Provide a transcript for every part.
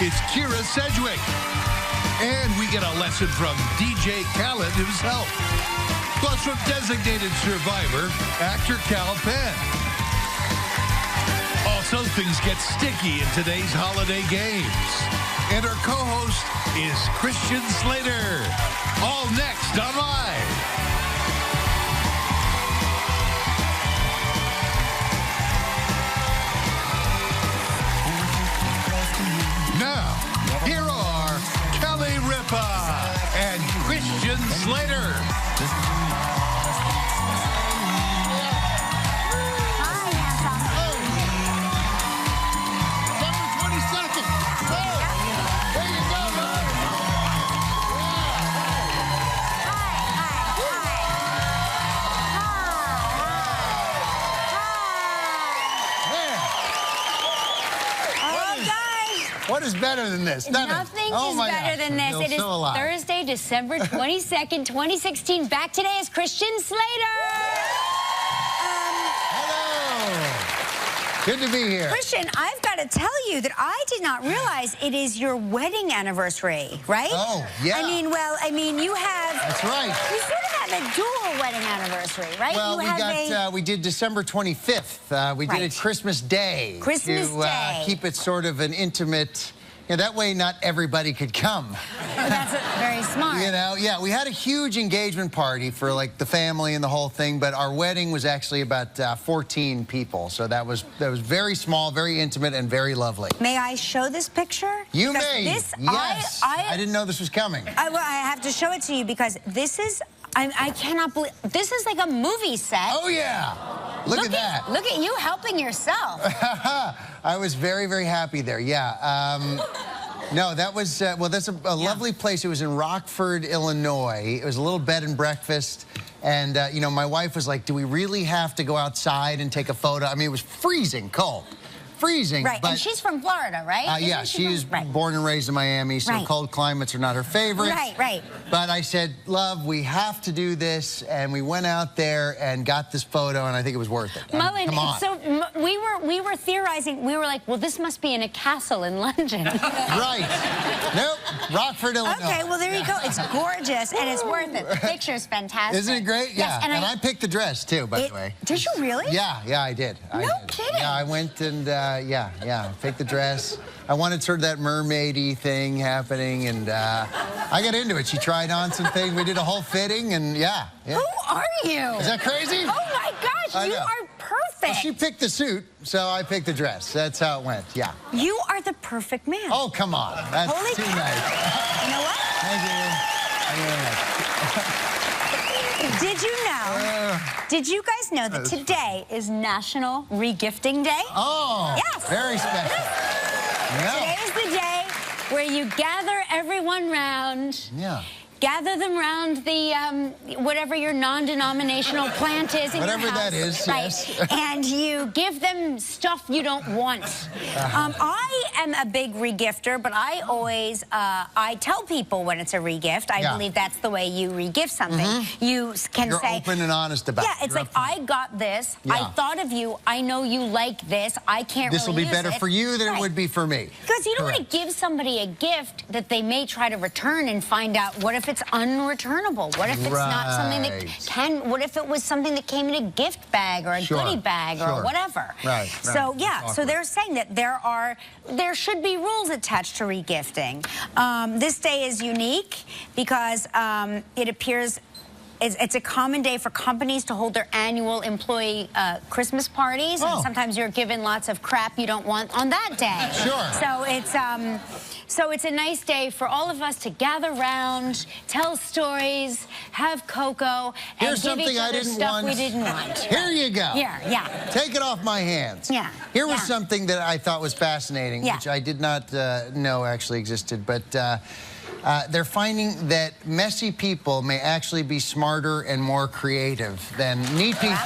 is Kyra Sedgwick. And we get a lesson from DJ Khaled himself. Plus from designated survivor, actor Penn. Also, things get sticky in today's holiday games. And our co-host is Slater. All next on Live. Now, here are Kelly Ripa and Slater. What is better than this? Nothing is better than this. It is Thursday, December 22nd, 2016. Back today is Slater. Hello. Good to be here. Christian, I've got to tell you that I did not realize it is your wedding anniversary, right? Oh, yeah. You have... That's right. You sort of have a dual wedding anniversary, right? Well, we did December 25th. We did it Christmas Day. Christmas Day. Keep it sort of an intimate... that way not everybody could come. Well, that's very smart. Yeah, we had a huge engagement party for like the family and the whole thing, but our wedding was actually about 14 people. So that was very small, very intimate, and very lovely. May I show this picture? You may. Yes. I didn't know this was coming. I have to show it to you because this is... I cannot believe... This is like a movie set. Oh, yeah. Look at that. Look at you helping yourself. I was very, very happy there, yeah. No, that was, that's a lovely place. It was in Rockford, Illinois. It was a little bed and breakfast. And, my wife was like, do we really have to go outside and take a photo? I mean, it was freezing cold. Freezing. Right, and she's from Florida, right? Yeah, she's born and raised in Miami, so cold climates are not her favorite. Right. But I said, love, we have to do this, and we went out there and got this photo, and I think it was worth it. Mullen, come on. So we were theorizing, we were like, well, this must be in a castle in London. Right. Nope, Rockford, Illinois. Okay, well, there you go. It's gorgeous, and it's worth it. The picture's fantastic. Isn't it great? Yes, yeah, and I picked the dress, too, by the way. Did you really? Yeah, I did. No kidding. Yeah, I went and, picked the dress. I wanted sort of that mermaid-y thing happening, and I got into it. She tried on some things. We did a whole fitting, and yeah. Who are you? Is that crazy? Oh, my gosh, you are perfect. Well, she picked the suit, so I picked the dress. That's how it went, yeah. You are the perfect man. Oh, come on. That's too nice. You know what? Thank you. Did you know, did you guys know that today is National Regifting Day? Oh, yes. Very special. Today is the day where you gather everyone round. Yeah. Gather them round the, whatever your non-denominational plant is in whatever your house. That is, right. Yes. And you give them stuff you don't want. I am a big regifter, but I always, I tell people when it's a regift. I believe that's the way you regift something. You can You're say... open and honest about it. Yeah, it's like, I got this. I thought of you. I know you like this. I can't This will be use better for you than it would be for me. Because you don't want to give somebody a gift that they may try to return and find out, what if it's unreturnable? What if it's not something that can... What if it was something that came in a gift bag or a goodie bag or whatever? Right. So, yeah, so they're saying that there should be rules attached to regifting. This day is unique because it appears... It's a common day for companies to hold their annual employee Christmas parties, and sometimes you're given lots of crap you don't want on that day. Sure. So it's a nice day for all of us to gather round, tell stories, have cocoa, and give each other stuff we didn't want. Here you go. Yeah. Take it off my hands. Yeah. Here was something that I thought was fascinating, which I did not know actually existed, but they're finding that messy people may actually be smarter and more creative than neat people.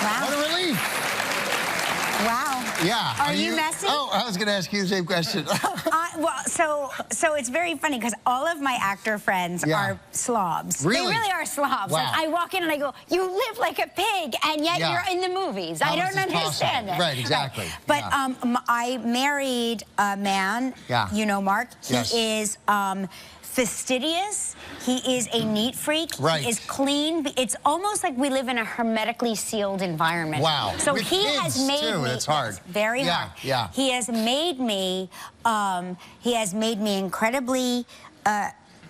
Wow. What a relief. Wow. Yeah. Are you messy? Oh, I was going to ask you the same question. Well, so it's very funny because all of my actor friends are slobs. Really? They really are slobs. Wow. Like, I walk in and I go, you live like a pig, and yet you're in the movies. I don't understand it. Right, exactly. Right. But I married a man, you know Mark. He is fastidious. He is a neat freak. Right. He is clean. It's almost like we live in a hermetically sealed environment. Wow. So With he kids, has made too. me. It's hard. It's very hard. Yeah. He has made me. Incredibly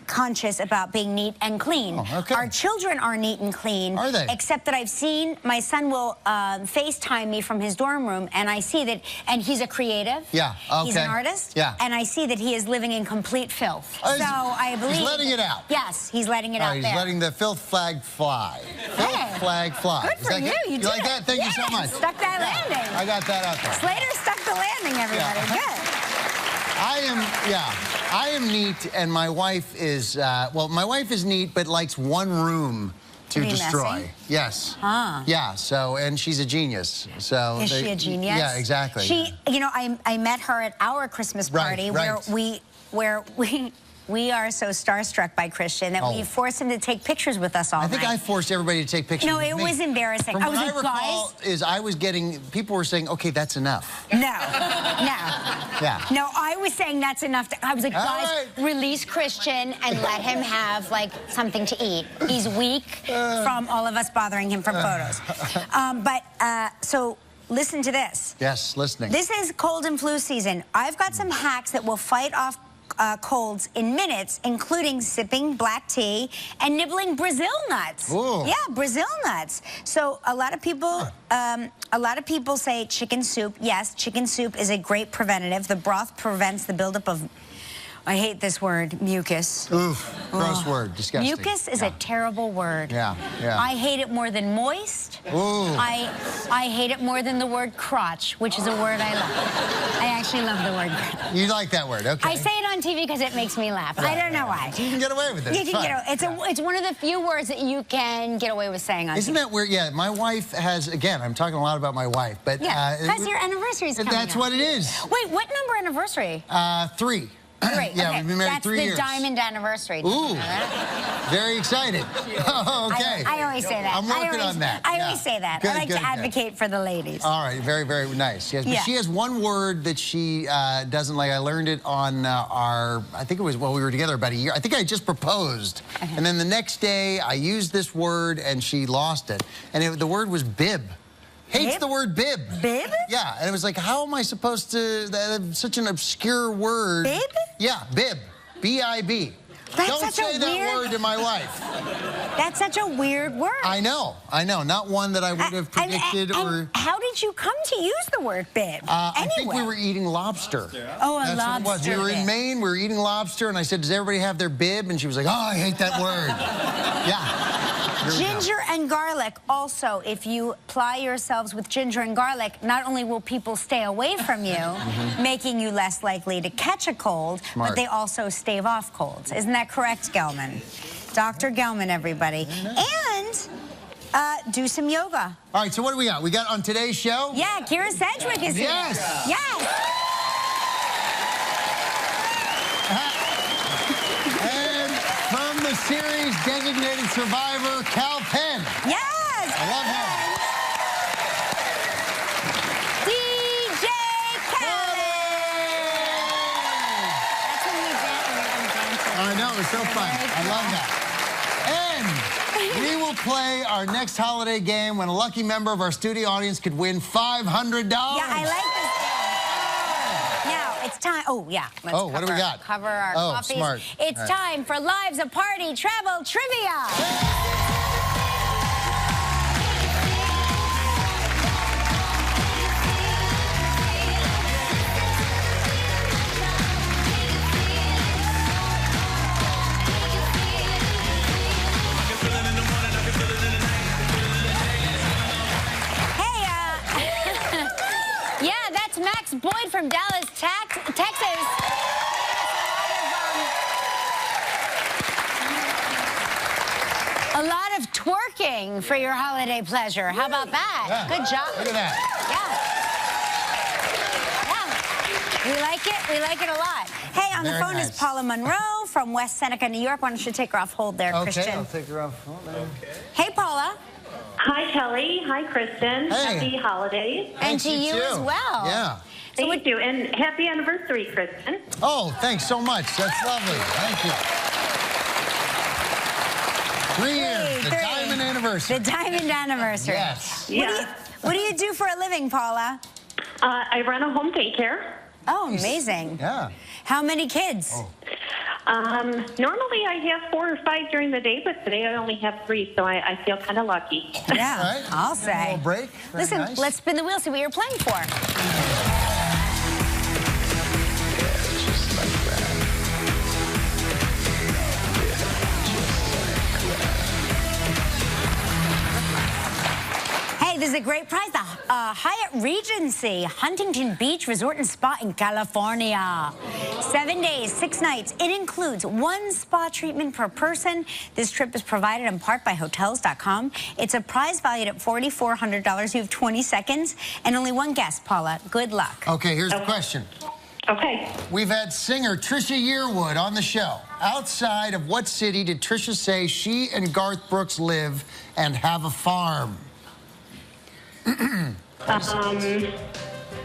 conscious about being neat and clean. Oh, okay. Our children are neat and clean. Are they? Except that I've seen my son will FaceTime me from his dorm room, and I see that, and he's a creative. Yeah. Okay. He's an artist. Yeah. And I see that he is living in complete filth. So I believe he's letting it out. Yes, he's letting it out he's there. letting the filth flag fly. Filth flag fly. Good for you. You did like that? Thank you so much. Stuck that landing. I got that out there. Slater stuck the landing, everybody. Good. I am neat, and my wife is, my wife is neat, but likes one room to destroy. Messy? Yes. Huh. Yeah, so, and she's a genius. So Is she a genius? Yeah, exactly. She, you know, I met her at our Christmas party where we are so starstruck by Christian that we forced him to take pictures with us all night. I think I forced everybody to take pictures with me. No, it was embarrassing. From I was what like, I recall, guys. I was getting, people were saying, okay, that's enough. No. Yeah. No, I was saying that's enough. I was like, guys, release Christian and let him have, like, something to eat. He's weak from all of us bothering him for photos. So listen to this. Yes, listening. This is cold and flu season. I've got some hacks that will fight off colds in minutes, including sipping black tea and nibbling Brazil nuts. Ooh. Yeah, Brazil nuts. So a lot of people say chicken soup. Yes, chicken soup is a great preventative. The broth prevents the buildup of, I hate this word, mucus. Oof, gross word, disgusting. Mucus is a terrible word. Yeah. I hate it more than moist. Ooh. I hate it more than the word crotch, which is a word I love. I actually love the word crotch. You like that word, okay. I say it on TV because it makes me laugh. I don't know why. You can get away with it. You can get away. It's one of the few words that you can get away with saying on TV. Isn't that weird? Yeah, my wife has, again, I'm talking a lot about my wife, but... Yeah, because your anniversary's coming That's up. what it is. Wait, what number anniversary? 3. Great. Yeah, okay. we've been married 3 years. That's the diamond anniversary. Ooh, very excited. Okay. I always say that. I'm working on that. I always say that. Good, I like to advocate for the ladies. All right, very, very nice. Yes, but she has one word that she doesn't like. I learned it on I think it was while we were together about a year. I think I just proposed. And then the next day, I used this word, and she lost it. And the word was bib. Hates the word bib. Bib? Yeah, and it was like, how am I supposed to, such an obscure word. Bib? Yeah, bib. B-I-B. Don't say that word to my wife. That's such a weird word. I know. Not one that I would have predicted or... How did you come to use the word bib? I think we were eating lobster. Oh, a That's lobster what it was. We were in Maine, we were eating lobster, and I said, does everybody have their bib? And she was like, oh, I hate that word. Yeah. Ginger and garlic also, if you ply yourselves with ginger and garlic, not only will people stay away from you, making you less likely to catch a cold, but they also stave off colds. Isn't that correct, Gelman? Dr. Gelman, everybody. And do some yoga. All right, so what do we got? We got on today's show? Yeah, Kyra Sedgwick is here. Yes. And from the series Designated Survivor, Penn. Yes. I love him. DJ Khaled. That's when we dance. I know, it was so fun. I love that. And we will play our next holiday game when a lucky member of our studio audience could win $500. Yeah, I like this game. Now, it's time. Oh, yeah. What do we got? Cover our coffees. Smart. It's time for Lives of Party Travel Trivia. Boyd from Dallas, Texas. A lot of twerking for your holiday pleasure. How about that? Yeah. Good job. Look at that. like it. We like it a lot. Hey, on the phone is Paula Monroe from West Seneca, New York. Why don't you take her off hold there, Christian? Okay, I'll take her off hold there. Okay. Hey, Paula. Hi, Kelly. Hi, Kristen. Hey. Happy holidays. And to you as well. Yeah. Thank you. And happy anniversary, Kristen. Oh, thanks so much. That's lovely. Thank you. 3 years. The diamond anniversary. The diamond anniversary. Yes. What do you do for a living, Paula? I run a home daycare. Oh, amazing. Yeah. How many kids? Oh. Normally I have 4 or 5 during the day, but today I only have 3, so I feel kind of lucky. Yeah, Right. I'll A say. little break. Very Listen, nice. let's spin the wheel, see what you're playing for. Hey, this is a great prize. The Hyatt Regency, Huntington Beach Resort and Spa in California. 7 days, 6 nights. It includes 1 spa treatment per person. This trip is provided in part by Hotels.com. It's a prize valued at $4,400. You have 20 seconds and only 1 guess, Paula. Good luck. Okay, here's the question. Okay. We've had singer Trisha Yearwood on the show. Outside of what city did Trisha say she and Garth Brooks live and have a farm?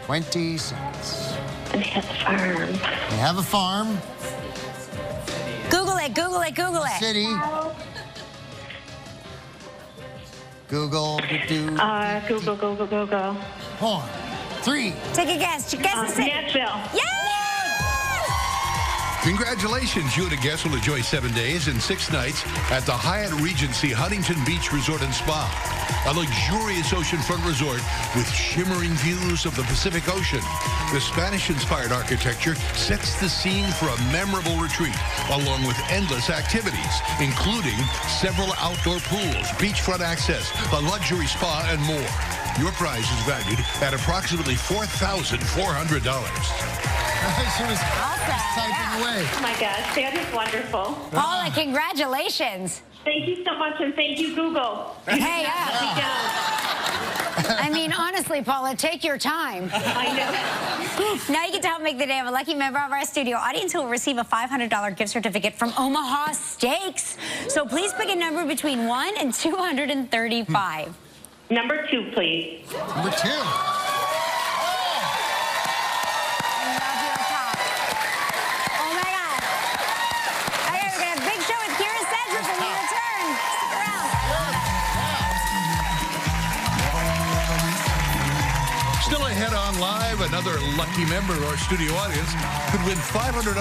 20 seconds. And have a farm. They have a farm. Google it, Google it, Google it. City. Google. Google. 4, 3. Take a guess. Guess the city. Nashville. Yes! Congratulations, you and a guest will enjoy 7 days and 6 nights at the Hyatt Regency Huntington Beach Resort and Spa. A luxurious oceanfront resort with shimmering views of the Pacific Ocean. The Spanish-inspired architecture sets the scene for a memorable retreat, along with endless activities, including several outdoor pools, beachfront access, a luxury spa, and more. Your prize is valued at approximately $4,400. She was typing away. Oh, my gosh. That is wonderful. Paula, congratulations. Thank you so much, and thank you, Google. Hey, I mean, honestly, Paula, take your time. I know. Now you get to help make the day of a lucky member of our studio audience who will receive a $500 gift certificate from Omaha Steaks. So please pick a number between 1 and 235. Number 2, please. Number 2. Still ahead on live, another lucky member of our studio audience could win $500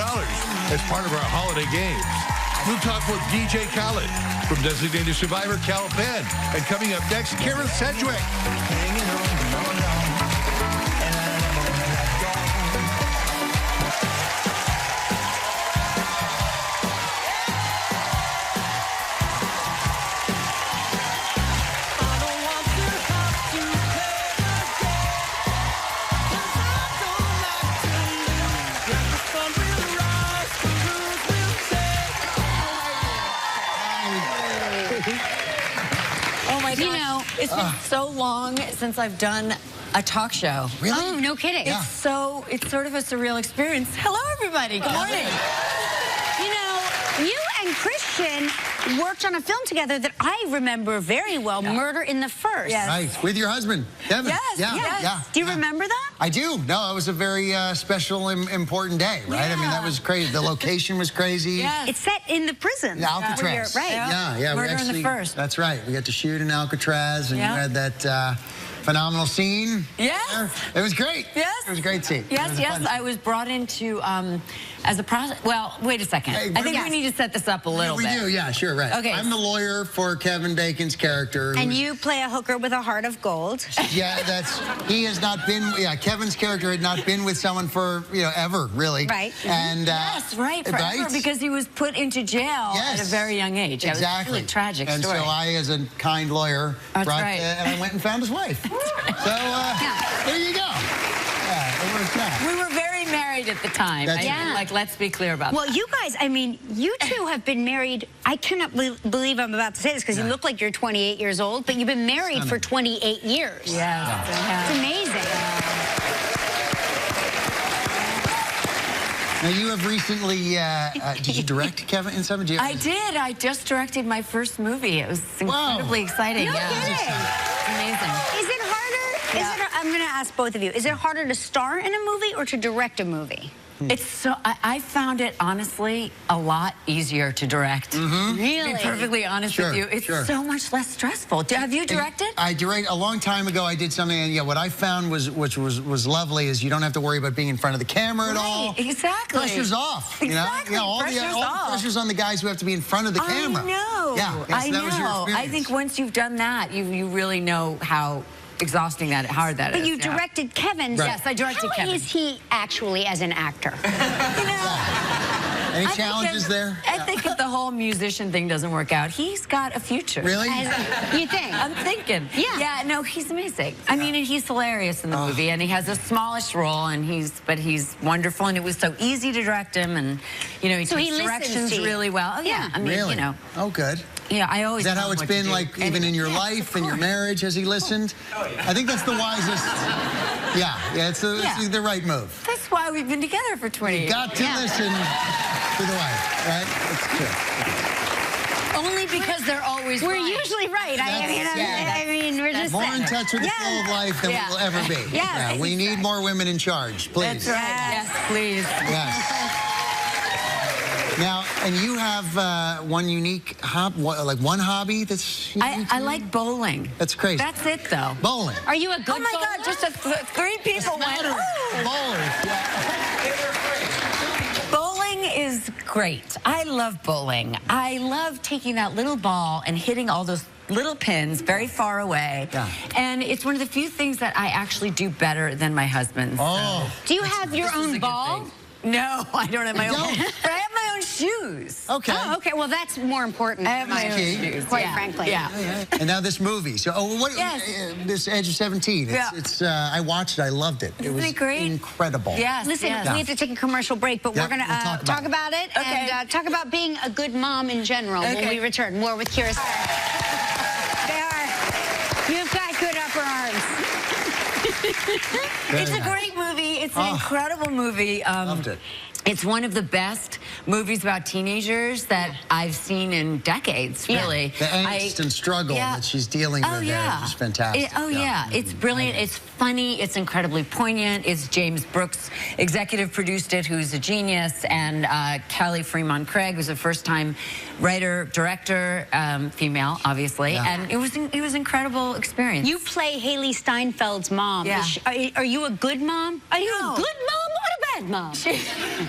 as part of our holiday games. We'll talk with DJ Khaled from Designated Survivor Penn. And coming up next, Kyra Sedgwick. Oh my gosh. You know, it's been so long since I've done a talk show. Really? Oh, no kidding. Yeah. It's sort of a surreal experience. Hello, everybody. Good morning. You know, you and Christian worked on a film together that I remember very well, Murder in the First. Yes. Right, with your husband, Devin. Yes, Yeah, yes. yeah. Do you yeah. remember that? I do. No, it was a very special, important day, right? I mean, that was crazy. The location was crazy. Yes. It's set in the prison. Alcatraz. Right. Yeah, yeah. Murder in the First. That's right. We got to shoot in Alcatraz, and Yeah. you had that phenomenal scene. Yes. It was great. Yes. It was a great scene. Yes, yes. I was brought into as a process. Well, wait a second. Hey, I think yes. we need to set this up a little We bit. do, yeah, sure, right. Okay. I'm the lawyer for Kevin Bacon's character. And who's- you play a hooker with a heart of gold. Yeah, he has not been, Kevin's character had not been with someone for, ever, really. Right. And, Yes, right, forever, because he was put into jail at a very young age. Exactly. It was a really tragic and story. so I, as a kind lawyer, That's right. and I went and found his wife. So, there you go. Yeah, it worked out. We were very married at the time. That's right. Like, let's be clear about Well, that. you guys, I mean, you two have been married. I cannot believe I'm about to say this because you look like you're 28 years old, but you've been married for 28 years. Yes. It's amazing. Now, you have recently, did you direct, Kevin, in something? I did. I just directed my first movie. It was incredibly exciting. No kidding. Amazing. Is it harder? I'm going to ask both of you. Is it harder to star in a movie or to direct a movie? It's so, I found it, honestly, a lot easier to direct. Really? To be perfectly honest with you. It's so much less stressful. Have you directed? I directed, a long time ago, I did something, and yeah, what I found which was lovely is you don't have to worry about being in front of the camera at all. Exactly. Pressure's off. Exactly. You know? All the pressure's on the guys who have to be in front of the camera. I know. Yeah, yes, I that was your know. experience. I think once you've done that, you really know how exhausting hard that is. But you directed Kevin. Right. Yes, I directed Kevin. How is he actually as an actor? You know, Any challenges there? I think if the whole musician thing doesn't work out, he's got a future. Really? You think? I'm thinking. Yeah. Yeah, no, he's amazing. I mean, and he's hilarious in the movie, and he has a smallish role, and he's wonderful, and it was so easy to direct him, and, you know, he takes directions really well. Oh, yeah. I mean, really? you know. Oh, good. Yeah, I always. Is that how it's been, like, even in your life and your marriage? Has he listened? Oh, yeah. I think that's the wisest. Yeah, it's the right move. That's why we've been together for 20 years. You got to listen to the wife, right? That's true. Only because they're always We're usually right. I mean, we're just more in touch with the flow of life than we will ever be. Yeah, we need more women in charge, please. That's right. Yes, please. Yes. Now, and you have one unique one hobby that's unique I like bowling. That's crazy. That's it, though. Bowling. Are you a good Oh, my bowler? God, just three people went, Bowlers. Bowling is great. I love bowling. I love taking that little ball and hitting all those little pins very far away. Yeah. And it's one of the few things that I actually do better than my husband. Oh. Do you have your own ball? No, I don't have my own. But I have my own shoes. Okay. Oh, okay. Well, that's more important. I have my own shoes. Quite frankly. Yeah. And now this movie. So, this Edge of 17. It's I watched it. I loved it. It was great? Incredible. Yes. Listen, we have to take a commercial break, but we're going to talk about it and talk about being a good mom in general when we return. More with Kyra. They are. You've got good upper arms. It's a great movie. It's an incredible movie. Loved it. It's one of the best movies about teenagers that I've seen in decades, really. The angst and struggle that she's dealing with there is just fantastic. It's brilliant. It's funny. It's incredibly poignant. It's James Brooks, executive produced it, who's a genius, and Kelly Fremont Craig, who's a first-time writer, director, female, obviously, and it was an incredible experience. You play Haley Steinfeld's mom. Yeah. Are you a good mom? Are you a good mom or a bad mom?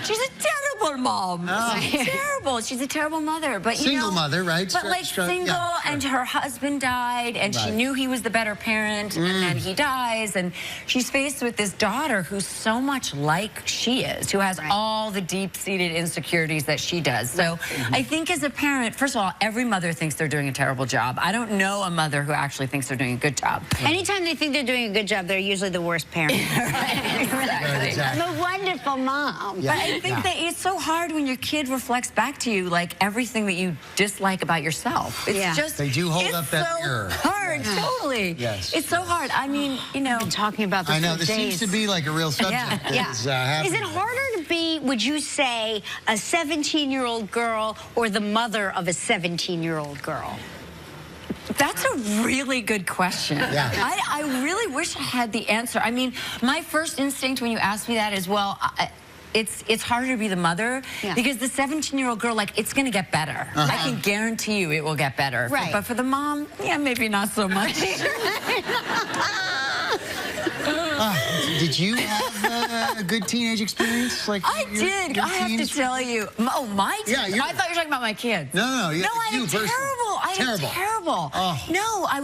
She's a terrible mom. She's terrible. She's a terrible mother. But you single mother, right? But like single, and her husband died, and she knew he was the better parent, and then he dies, and she's faced with this daughter who's so much like she is, who has all the deep-seated insecurities that she does. So I think as a parent, first of all, every mother thinks they're doing a terrible job. I don't know a mother who actually thinks they're doing a good job. Anytime they think they're doing a good job, they're usually the worst parent. Exactly. I'm a wonderful mom. But I think that it's so hard when your kid reflects back to you like everything that you dislike about yourself. It's just they do hold up that mirror. Hard, totally. Yes. It's so hard. I mean, you know, I've been talking about this I know for this days. seems to be like a real subject. Is it harder to be, would you say, a 17-year-old girl or the mother of a 17-year-old girl? That's a really good question. Yeah. I really wish I had the answer. I mean, my first instinct when you asked me that is, well, it's harder to be the mother because the 17-year-old girl, like, it's going to get better. I can guarantee you it will get better. Right. But for the mom, yeah, maybe not so much. Did you have a good teenage experience? Like I did. I have to tell you. Oh, my teen? Yeah, I thought you were talking about my kids. No, I am terrible. Oh. No, I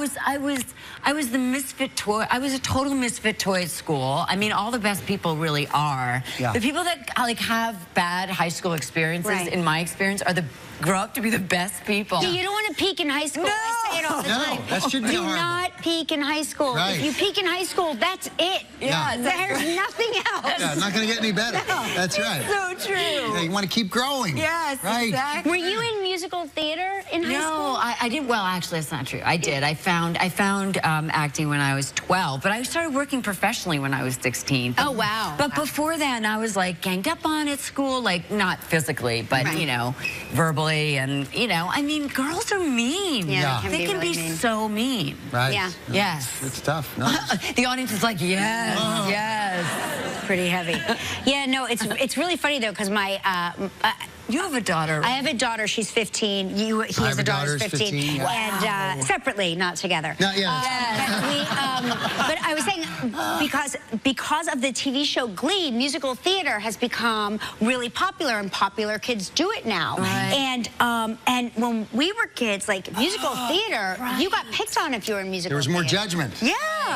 was the misfit toy. I was a total misfit toy at school. I mean, all the best people really are. Yeah. The people that like have bad high school experiences, in my experience, grow up to be the best people. Yeah, you don't want to peak in high school. No. I say it all the time. That should be Do horrible. not peak in high school. Right. If you peak in high school, that's it. Yeah. There's nothing else. Yeah, not going to get any better. That's right. So true. Yeah, you want to keep growing. Yes, right. exactly. Were you in music musical theater in high school? No, I didn't. Well, actually, that's not true. I did. I found acting when I was 12, but I started working professionally when I was 16. Oh, wow. But before then, I was like ganged up on at school, like not physically, but you know, verbally, and you know, I mean, girls are mean. Yeah, they can be so mean. Right. Yeah. Yes. It's tough. No. The audience is like, yes, yes. Pretty heavy. Yeah, no, it's really funny though, because my you have a daughter. I have a daughter. She's 15. He has a daughter. She's 15. Yeah. And separately, not together. No, yeah. But I was saying, because of the TV show Glee, musical theater has become really popular, and popular kids do it now. Right. And when we were kids, like musical theater, you got picked on if you were in musical. There was more theater. judgment. Yeah.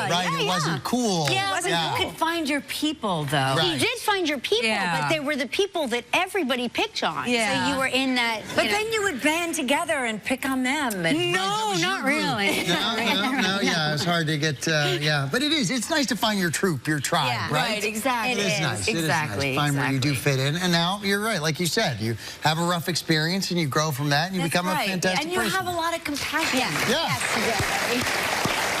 Right. Yeah, it wasn't cool. Yeah, but you could find your people, though. Right. You did find your people, but they were the people that everybody picked on. Yeah. So you were in that. But then you would band together and pick on them. And No, not really. No, yeah, it's hard to get, yeah. But it is. It's nice to find your troop, your tribe, Yeah. right? Exactly. It is nice. Exactly. It is nice. Find where you do fit in. And now, you're right, like you said, you have a rough experience and you grow from that and you become a fantastic and you person. have a lot of compassion. Yeah. Yeah. Yes,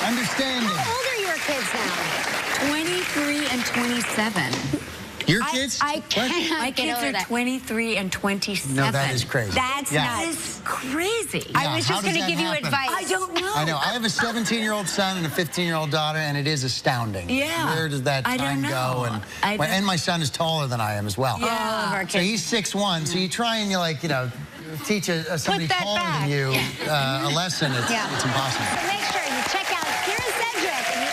Understanding. How old are your kids now? 23 and 27. Your kids? I cannot My get kids over are that. 23 and 27. No, that is crazy. That's That nuts. is crazy. I was how just does going to that give you happen? advice. I don't know. I know. I have a 17-year-old son and a 15-year-old daughter, and it is astounding. Yeah. Where does that I time don't go? know. And my son is taller than I am as well. All of our So kids. he's 6'1", so you try and teach somebody that taller back. than you a lesson. It's impossible. So make sure you check out Kyra Sedgwick and the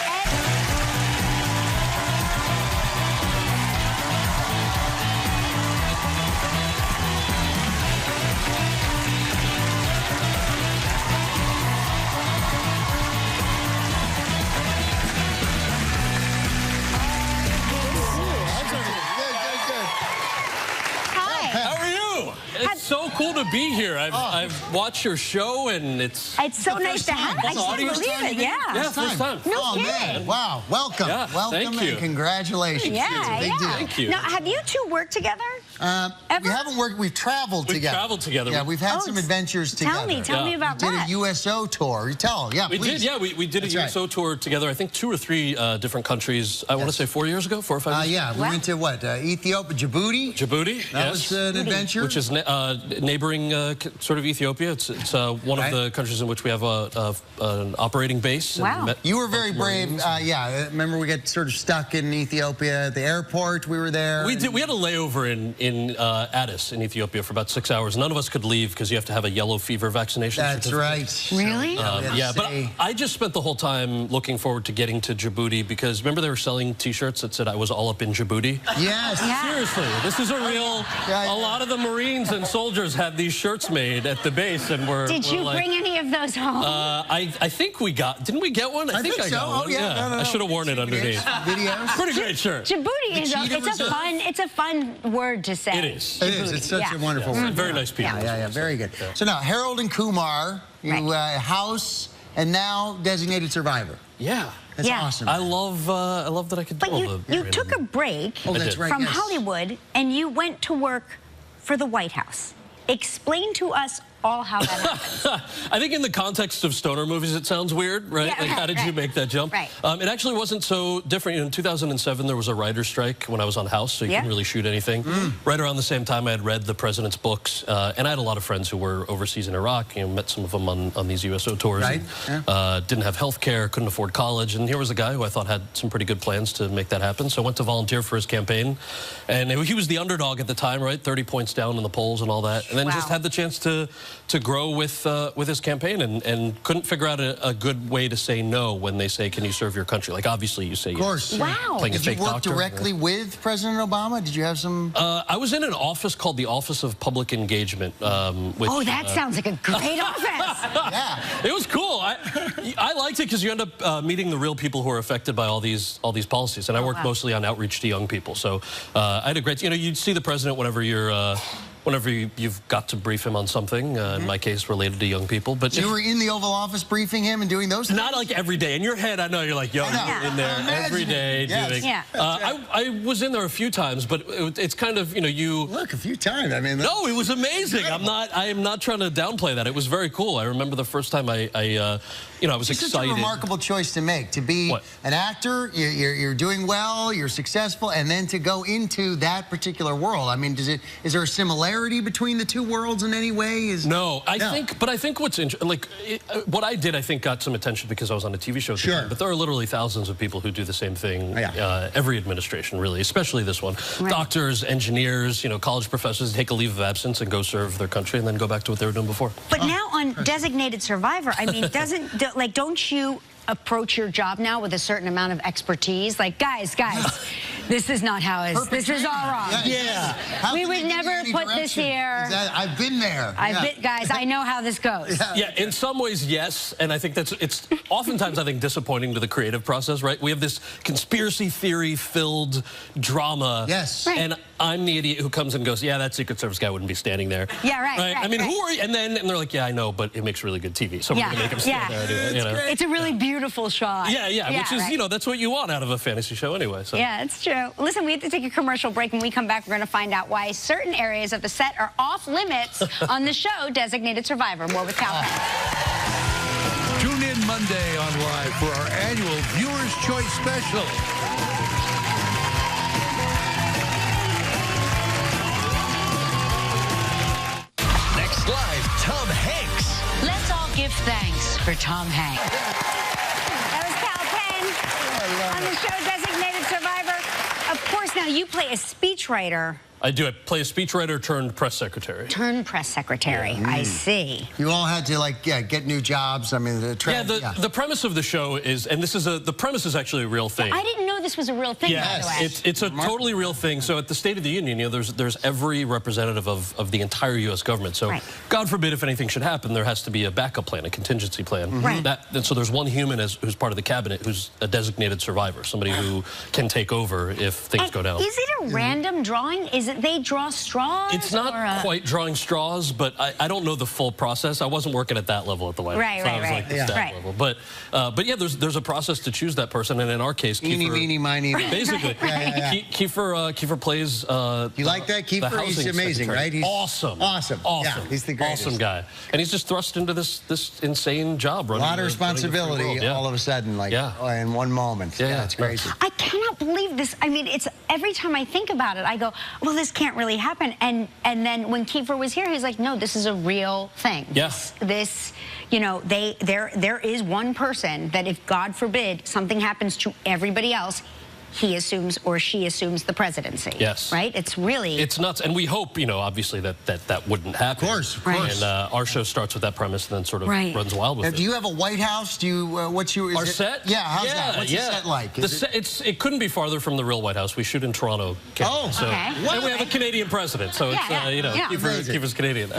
How are you? It's so cool to be here. I've watched your show, and it's so nice to have. I can't believe it. Yeah. Yeah, first time. No man. kidding. Wow. Welcome. Yeah, Welcome thank you. and congratulations. Yeah, Big deal. Thank you. Now, have you two worked together? We haven't worked. We've traveled We've together. traveled together. Yeah, we've had some adventures together. Tell me about Did that. a USO tour. You tell. Yeah, We please. did, yeah. We did a USO tour together, I think 2 or 3 different countries. I want to say 4 years ago, 4 or 5 years ago. Yeah, we went to what? Ethiopia, Djibouti? Djibouti, That was an adventure. Which is neighboring sort of Ethiopia. It's one of the countries in which we have an operating base. Wow. You were very brave. Yeah, remember we got sort of stuck in Ethiopia at the airport. We were there. We did. We had a layover in Addis in Ethiopia for about 6 hours. None of us could leave because you have to have a yellow fever vaccination That's certificate. right. Really? Yeah, but I just spent the whole time looking forward to getting to Djibouti because remember they were selling T-shirts that said I was all up in Djibouti? Yes. Seriously, this is a real... A lot of the Marines and soldiers had these shirts made at the base and were Did you like, bring any of those home? I think we got... Didn't we get one? I think I so. got one. Oh, yeah. No. I should have worn it underneath. Videos. Pretty great shirt. Djibouti it's a fun word to say. It is. It is. It's such a wonderful word. Very nice people. Yeah, very good. So now, Harold and Kumar, you house, and now designated survivor. Yeah. That's awesome. I love that I could do But all the... you took a break that's right, from yes. Hollywood and you went to work for the White House. Explain to us all how that happened. I think in the context of stoner movies, it sounds weird, right? Yeah, like, how did you make that jump? Right. It actually wasn't so different. In 2007, there was a writer's strike when I was on House, so you couldn't really shoot anything. Right around the same time, I had read the president's books, and I had a lot of friends who were overseas in Iraq. Met some of them on these USO tours. Right. And, didn't have health care, couldn't afford college, and here was a guy who I thought had some pretty good plans to make that happen. So I went to volunteer for his campaign, and he was the underdog at the time, right? 30 points down in the polls and all that, and then just had the chance to grow with his campaign and couldn't figure out a good way to say no when they say, can you serve your country? Like, obviously, you say yes. Of course. Wow. Playing Did a you fake work doctor. directly with President Obama? Did you have some... I was in an office called the Office of Public Engagement. Which, that sounds like a great office. Yeah. It was cool. I liked it because you end up meeting the real people who are affected by all these policies. And I worked mostly on outreach to young people. So I had a great... you'd see the president whenever you're... whenever you've got to brief him on something, in my case, related to young people. But you were in the Oval Office briefing him and doing those things? Not like every day. In your head, I know you're like, yo, you're in there every day doing. Yeah. I was in there a few times, but it's kind of, you... Look, a few times. I mean... No, it was amazing. I am not trying to downplay that. It was very cool. I remember the first time I was excited. It's such a remarkable choice to make, to be an actor, you're doing well, you're successful, and then to go into that particular world. I mean, is there a similarity between the two worlds in any way? No, I think what's interesting, like, what I did, I think got some attention because I was on a TV show at the time, but there are literally thousands of people who do the same thing, every administration, really, especially this one. Right. Doctors, engineers, college professors take a leave of absence and go serve their country and then go back to what they were doing before. But now on Designated Survivor, I mean, don't you approach your job now with a certain amount of expertise? Like, guys, this is not how it's, this is all wrong. Yeah. We would never put this here. I've been there. Guys, I know how this goes. Yeah, in some ways, yes. And I think it's oftentimes, I think, disappointing to the creative process, right? We have this conspiracy theory-filled drama. Yes. Right. And I'm the idiot who comes and goes, yeah, that Secret Service guy wouldn't be standing there. Yeah, right. I mean, who are you? And they're like, yeah, I know, but it makes really good TV. So we're going to make him stand there. It's a really beautiful shot. Yeah, which is, that's what you want out of a fantasy show anyway. So. Yeah, it's true. Listen, we have to take a commercial break. When we come back, we're going to find out why certain areas of the set are off limits on the show Designated Survivor. More with Khaled. Tune in Monday on Live for our annual Viewer's Choice Special. Next Live, Tom Hanks. Let's all give thanks for Tom Hanks. That was Penn on the show Designated Survivor. Of course, now you play a speechwriter. I do. I play a speechwriter turned press secretary. Turned press secretary. I see. You all had to get new jobs. I mean, the premise of the show is, and the premise is actually a real thing. I didn't know this was a real thing. Yes, by the way. it's a totally real thing. So at the State of the Union, there's every representative of the entire U.S. government. So God forbid if anything should happen, there has to be a backup plan, a contingency plan. Right. And so there's one human who's part of the cabinet who's a designated survivor, somebody who can take over if things go down. Is it a random drawing? Is it they draw straws? It's not quite drawing straws, but I don't know the full process. I wasn't working at that level at the White House. I was like the staff level. But yeah, there's a process to choose that person, and in our case, Eeny, meeny, miny. Basically, Kiefer plays. You like that, Kiefer? He's amazing, right? He's awesome. Yeah, he's the greatest. Awesome guy, and he's just thrust into this insane job. A lot of responsibility all of a sudden, in one moment. Yeah, it's crazy. I cannot believe this. I mean, it's every time I think about it, I go, well, this can't really happen. And then when Kiefer was here, he's like, no, this is a real thing. Yes. This, there is one person that if God forbid something happens to everybody else, he assumes or she assumes the presidency. Yes. Right? It's nuts. And we hope, obviously that wouldn't happen. Of course, of course. And our show starts with that premise and then sort of runs wild with it. Do you have a White House? Do you, our set? Yeah, how's that? What's the set like? It couldn't be farther from the real White House. We shoot in Toronto, Canada. Oh, so, okay. And we have a Canadian president, so it's, Kiefer's Canadian.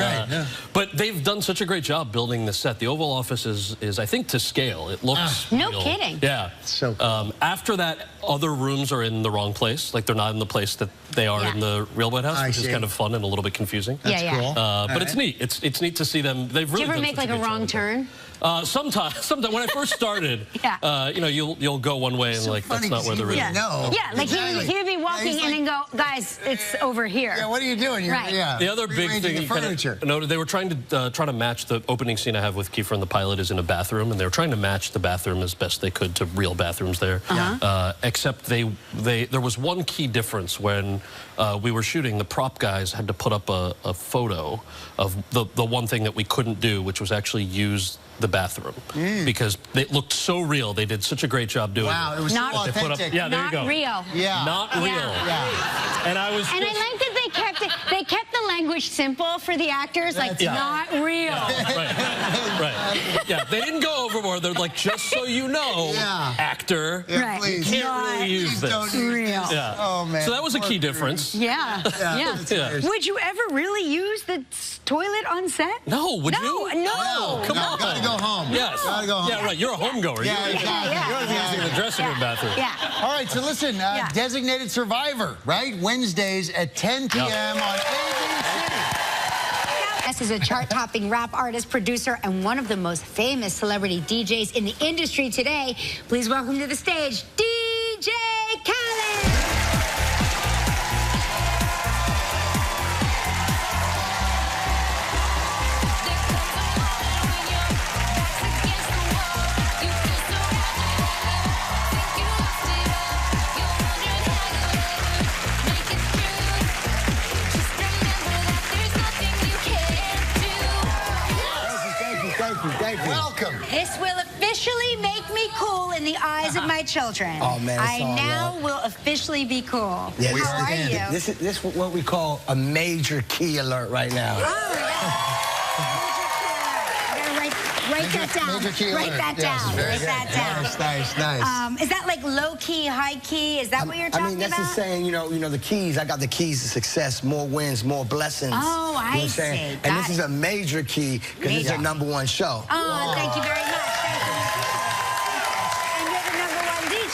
But they've done such a great job building the set. The Oval Office is I think, to scale. It looks no kidding. Yeah. So cool. After that, other rooms are in the wrong place. Like, they're not in the place that they are in the real White House, which is kind of fun and a little bit confusing. That's cool. But it's neat. It's neat to see them. They've really. Do you ever make like a wrong turn? Sometimes when I first started, you'll go one way and that's not where the real. Like he would be walking in and go, guys, it's over here. Yeah, what are you doing? The other big thing you kind of they were trying to match the opening scene I have with Kiefer and the pilot is in a bathroom, and they were trying to match the bathroom as best they could to real bathrooms there. Except there was one key difference when we were shooting. The prop guys had to put up a photo of the one thing that we couldn't do, which was actually use the bathroom because it looked so real. They did such a great job doing it. Wow, it was not so authentic. There you go. Not real. Yeah. Not real. Yeah. And I was. And I like that they kept the language simple for the actors, like not real. Right. Yeah, they didn't go overboard. They're like, just so you know, actor, you can't really use this. Real. Yeah. Oh man. So that was a key difference. Yeah. Would you ever really use the toilet on set? No. Would you? No. Come on. Gotta go home. Yes. Gotta go home. Yeah, right. You're a homegoer. Yeah, exactly. You're using the dressing room bathroom. All right, so listen, Designated Survivor, right? Wednesdays at 10 p.m. on ABC. This is a chart-topping rap artist, producer, and one of the most famous celebrity DJs in the industry today. Please welcome to the stage, DJ Khaled. Thank you. Welcome. This will officially make me cool in the eyes of my children. Oh, man, I now will officially be cool. Yeah, How are you? This is what we call a major key alert right now. Write that down. Write that down. Write that down. Nice. Is that like low key, high key? Is that what you're talking about? I mean, that's just saying, you know, the keys. I got the keys to success, more wins, more blessings. Oh, I see. And this is a major key because it's a #1 show. Oh, thank you very much.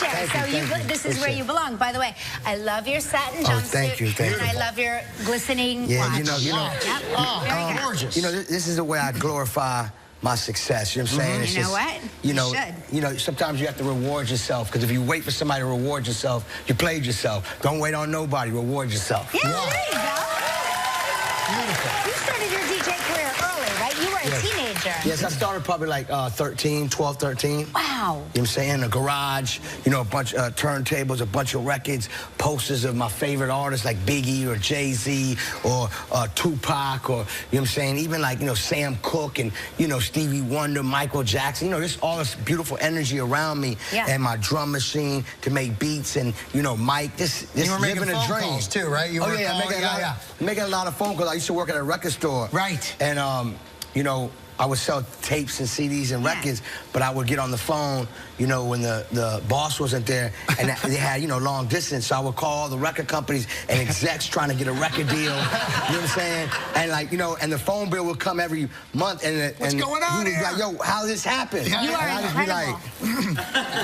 Thank you. And you're the #1 DJ, so this is where you belong. By the way, I love your satin jumpsuit. Thank you. And I love your glistening watch. You know. Yep. Very gorgeous. You know, this is the way I glorify my success. You know what I'm saying? It's You know what? You know, sometimes you have to reward yourself, because if you wait for somebody to reward yourself, you played yourself. Don't wait on nobody. Reward yourself. Yeah, there you go. Beautiful. You started your DJ career early, right? You were a teenager. Yes, I started probably like 12, 13. Wow. You know what I'm saying? In a garage, you know, a bunch of turntables, a bunch of records, posters of my favorite artists like Biggie or Jay-Z or Tupac, or, you know what I'm saying, even like, you know, Sam Cooke and, you know, Stevie Wonder, Michael Jackson. You know, there's all this beautiful energy around me, and my drum machine to make beats, and, you know, Mike, this you were living making a phone dream. calls too, right? You were making a lot of phone calls. I used to work at a record store. Right. And, you know, I would sell tapes and CDs and records, but I would get on the phone, you know, when the boss wasn't there, and they had, you know, long distance, so I would call the record companies and execs trying to get a record deal, you know what I'm saying? And, like, you know, and the phone bill would come every month, and what's going on he was like, yo, how this happened? You are incredible.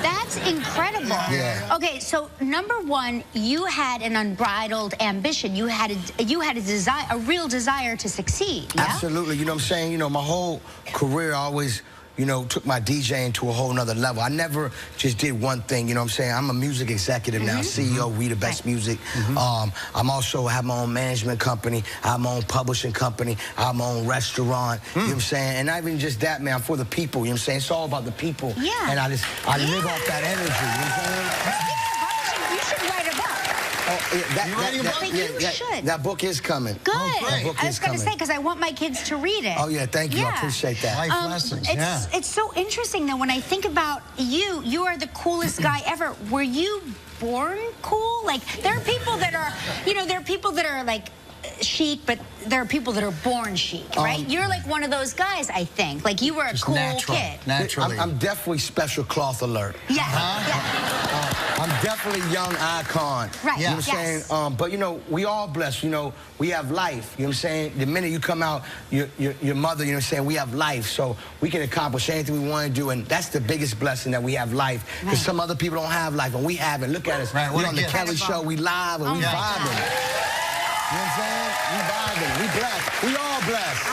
That's incredible. Yeah. Okay, so #1, you had an unbridled ambition. You had a desire, a real desire to succeed. Yeah? Absolutely. You know what I'm saying? You know, my whole career I always, you know, took my DJing to a whole nother level. I never just did one thing, you know what I'm saying? I'm a music executive now, CEO, We the Best Music. I'm also have my own management company. I have my own publishing company. I have my own restaurant, you know what I'm saying? And not even just that, man, I'm for the people, you know what I'm saying? It's all about the people. Yeah. And I live off that energy, you know what I'm saying? You should write a book. You should. That book is coming. Good. That book I was going to say, because I want my kids to read it. Oh, yeah, thank you. I appreciate that. Life lessons, It's so interesting, though, when I think about you. You are the coolest guy ever. Were you born cool? Like, there are people that are, you know, there are people that are, like, chic, but there are people that are born chic, right? You're like one of those guys, I think. Like, you were a cool kid. Naturally. I'm definitely special cloth alert. Yeah. I'm definitely young icon. Right. You know what I'm saying? But, you know, we all blessed. You know, we have life. You know what I'm saying? The minute you come out, your mother, you know what I'm saying? We have life. So we can accomplish anything we want to do. And that's the biggest blessing, that we have life. Because some other people don't have life, and we have it. Look at us. We're on the Kelly Show. We live, and we vibing. You know what I'm saying? We vibing. We blessed. We all blessed.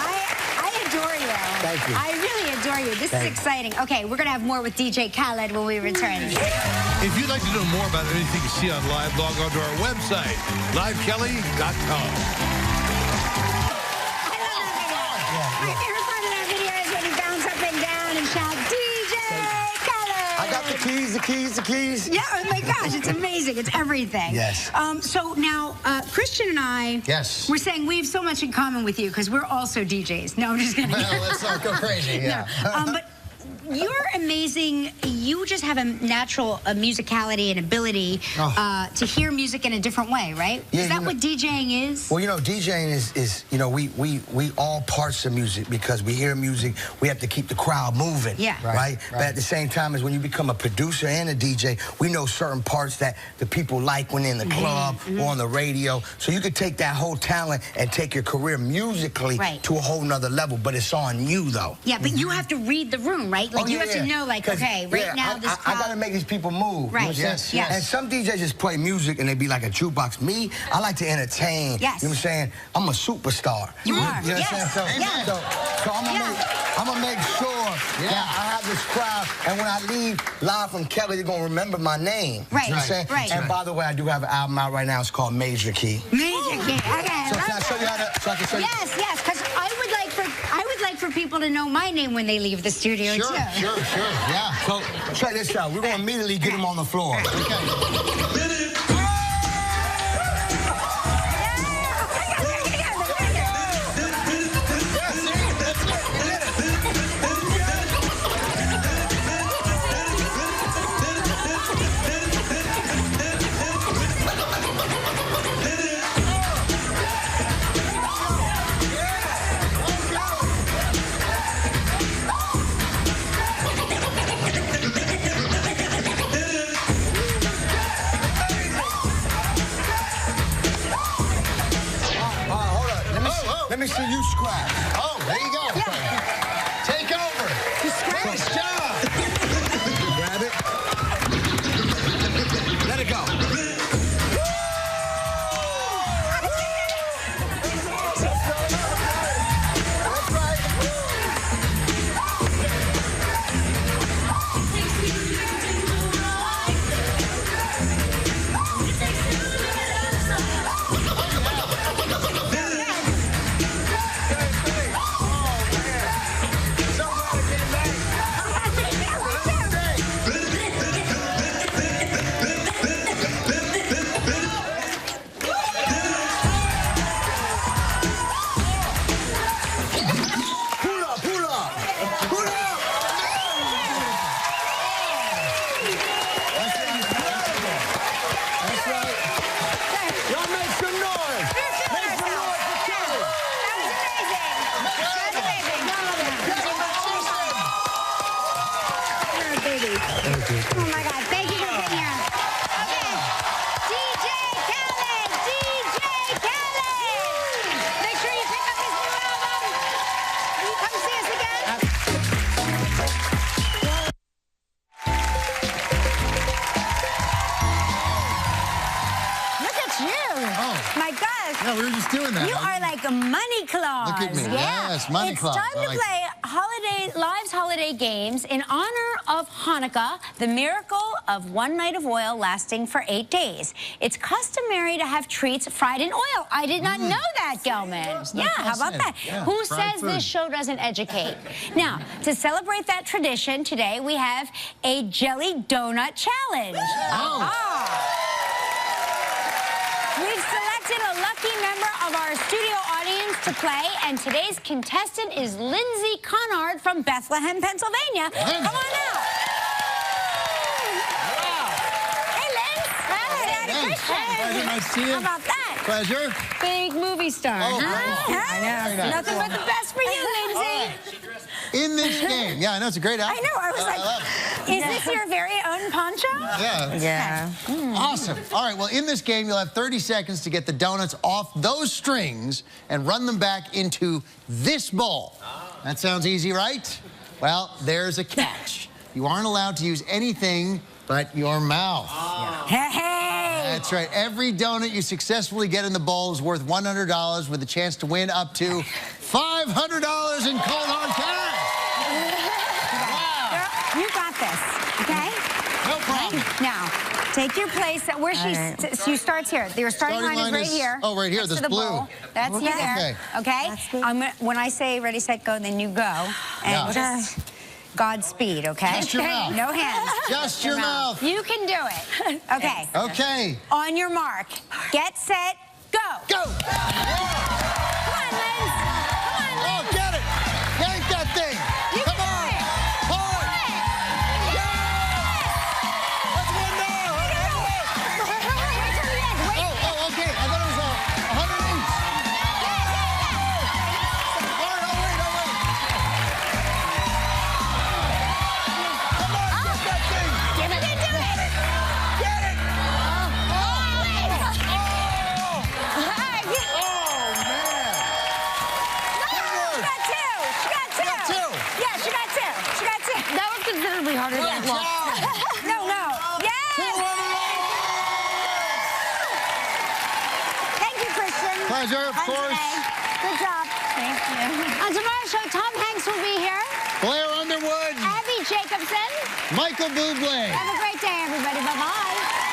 I adore you. Thank you. I really adore you. This is exciting. Okay, we're going to have more with DJ Khaled when we return. If you'd like to know more about anything you see on Live, log on to our website, livekelly.com. My favorite part of that video is when you bounce up and down and shout, DJ Khaled! I got the keys. Yeah, oh my gosh, it's amazing. It's everything. Yes. So now, Christian and I, we're saying we have so much in common with you because we're also DJs. No, I'm just kidding. Well, let's not go crazy, No. But you're amazing. You just have a natural musicality and ability to hear music in a different way, right? Yeah, is that what DJing is? Well, you know, DJing is you know, we all parts of music, because we hear music, we have to keep the crowd moving. Yeah. Right? But at the same time, as when you become a producer and a DJ, we know certain parts that the people like when they're in the club or on the radio. So you could take that whole talent and take your career musically to a whole nother level, but it's on you, though. Yeah, but you have to read the room, right? Like, you have to know, like, okay, right now, this I got to make these people move. Right. You know what I'm saying? Yes. And some DJs just play music and they be like a jukebox. Me, I like to entertain. Yes. You know what I'm saying? I'm a superstar. You are. You know what I'm saying? So I'm going to make sure that I have this crowd, and when I leave live from Kelly, they're going to remember my name. Right. You know what I'm saying? Right. And by the way, I do have an album out right now. It's called Major Key. Major Key. Okay. So can I show you how to... So I can show you? Yes, because I would like for people to know my name when they leave the studio, too. Sure, yeah. So check this out. We're going to immediately get him on the floor. Okay. Let me see you scratch. Oh, there you go. Yeah. Take over. Nice job. Grab it. Let it go. Oh my God, thank you for being here. Okay, DJ Khaled, DJ Khaled. Make sure you pick up his new album. Will you come see us again? Look at you. Oh. My God. Yeah, we were just doing that. You are like a money clause. Look at me. Yeah. Yes, money clause. It's time to play Live's holiday games in honor of Hanukkah, the miracle of one night of oil lasting for 8 days. It's customary to have treats fried in oil. I did not know that, Gelman. Yeah, how about that? Yeah, Who fried says food. this show doesn't educate? Now, to celebrate that tradition, today we have a jelly donut challenge. We've selected a lucky member of our studio audience to play, and today's contestant is Lindsay Conard from Bethlehem, Pennsylvania. Come on out. Hey, Linz. Hey, Christian. Nice to see you. How about that? Pleasure. Big movie star. Oh, I know. nice. Nothing but the best for you, Lindsay. In this game. Yeah, I know, it's a great outfit. I know. I was like, is this your very own poncho? Yeah. Awesome. All right, well, in this game, you'll have 30 seconds to get the donuts off those strings and run them back into this bowl. That sounds easy, right? Well, there's a catch. You aren't allowed to use anything but your mouth. Hey! That's right. Every donut you successfully get in the bowl is worth $100 with a chance to win up to $500 in cold hard cash. Wow. You got this, okay? No problem. Now, take your place. Where she starts here. Your starting line is right here. Oh, right here, next this to the blue. bowl. That's you there. Okay? When I say ready, set, go, then you go. And just Godspeed, okay? Just your mouth. No hands. Just your mouth. You can do it. Okay. Okay. On your mark. Get set, go. Go! Come on, Liz. Come on, Liz. Oh, get it! Yank that thing! Come on! Pull it! Yes! Let's win now! Oh, okay. I thought it was 100 each. All right, I'll wait. Come on, get that thing! Give it into it. Get it! Oh, Liz. All right, considerably harder than it looks. No. Yes! Thank you, Christian. Pleasure, of course. Good job. Thank you. On tomorrow's show, Tom Hanks will be here. Blair Underwood. Abby Jacobson. Michael Bublé. Have a great day, everybody. Bye-bye.